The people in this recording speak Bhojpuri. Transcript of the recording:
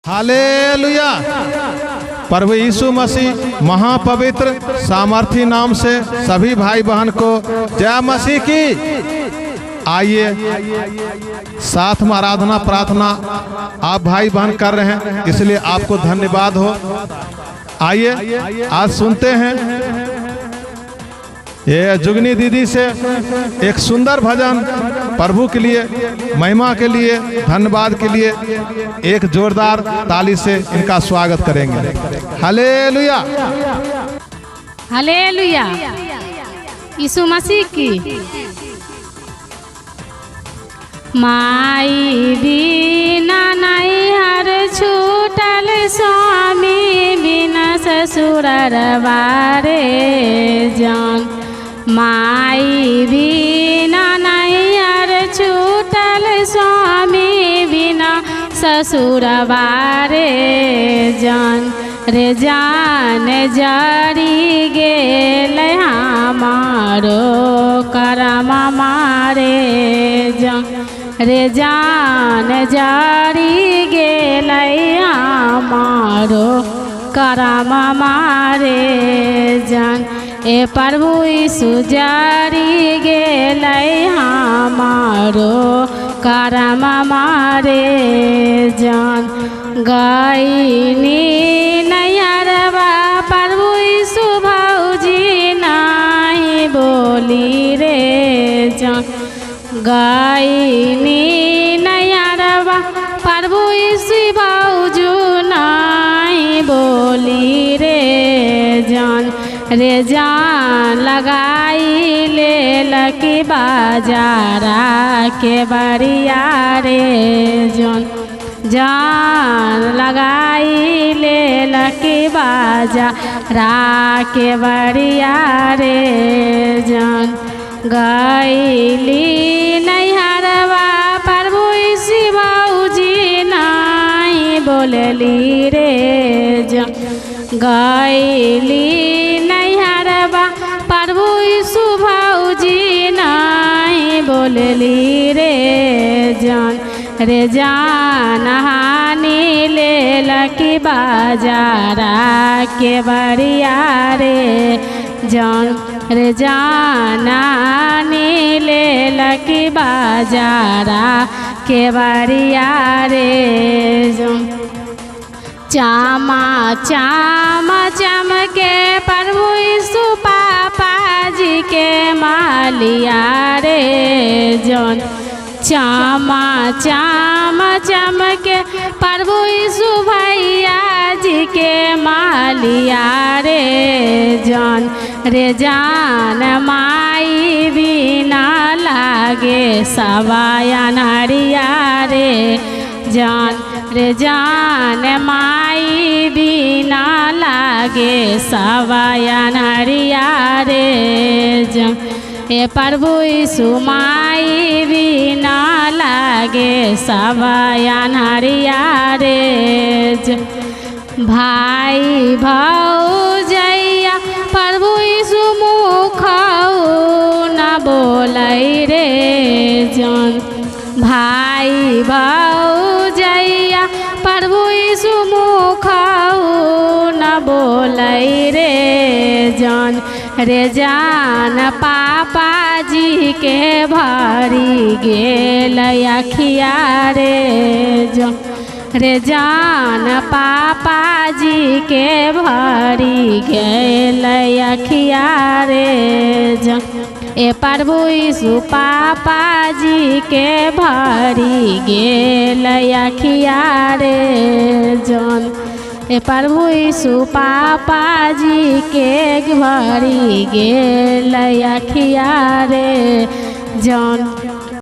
हालेलुया। प्रभु यीशु मसीह महापवित्र सामर्थी नाम से सभी भाई बहन को जय मसीह की। आइए साथ में आराधना प्रार्थना आप भाई बहन कर रहे हैं, इसलिए आपको धन्यवाद हो। आइए आज सुनते हैं ये जुगनी दीदी से एक सुंदर भजन प्रभु के लिए, महिमा के लिए, धन्यवाद के लिए। एक जोरदार ताली से इनका स्वागत करेंगे। Hallelujah hallelujah. यीशु मसीह की। माई बिना नैहर छूटल, स्वामी बिना ससुरर बारे जान। माई बिना नैहर छूटल, स्वामी बिना ससुर बारे जान। रे जान जरी गेल हमारो करम मारे जान। रे जान जरी गेल हमारो करम मारे जान। ए प्रभु यीशु जरी गेल हमारो करम मारे जान। गईनी नैहरवा प्रभु यीशु भौजी नहीं बोली रे जान। गईनी नैहरवा प्रभु यीशु भौजू नहीं बोली रे जान। रे जान लगाई ले लकी बाजारा के बरिया रे जान। जान लगाई ले लकी बाजारा के बरिया रे जान। गईली नैहरवा प्रभु यीशु भौजी नहीं बोलली रे जान। गईली नैहरवा प्रभु यीशु भौजी नहीं बोलली रे जान। रे जान हानि ले लकी बाजारा के बरिया रे जान। रे जान हानि ले लकी बाजारा के बरिया रे जान। चामा चामा चमके प्रभु यीशु पापा जी के मालिया रे जान। चामा चामा चमके प्रभु यीशु भैया जी के मालिया रे जान। रे जान माई बिना लागे सवाया नारिया रे जान। रे जान माई बिना लागे सवाया नारिया रे जान। ए प्रभु यीशु माई बिना लागे सवाया नारिया रे जान। भाई भौजैया प्रभु यीशु मुख न बोलै रे जान। भाई भौजैया प्रभु यीशु मुख न बोलै रे जान। रे जान पापा जी के भरी गेल अखिया रे जान। रे जान पापा जी के भरी गेल अखिया रे जान। ए प्रभु यीशु पापा जी के भरी गेल अखिया रे जान। ए प्रभु यीशु पापा जी के भरी गेल अखिया रे जान।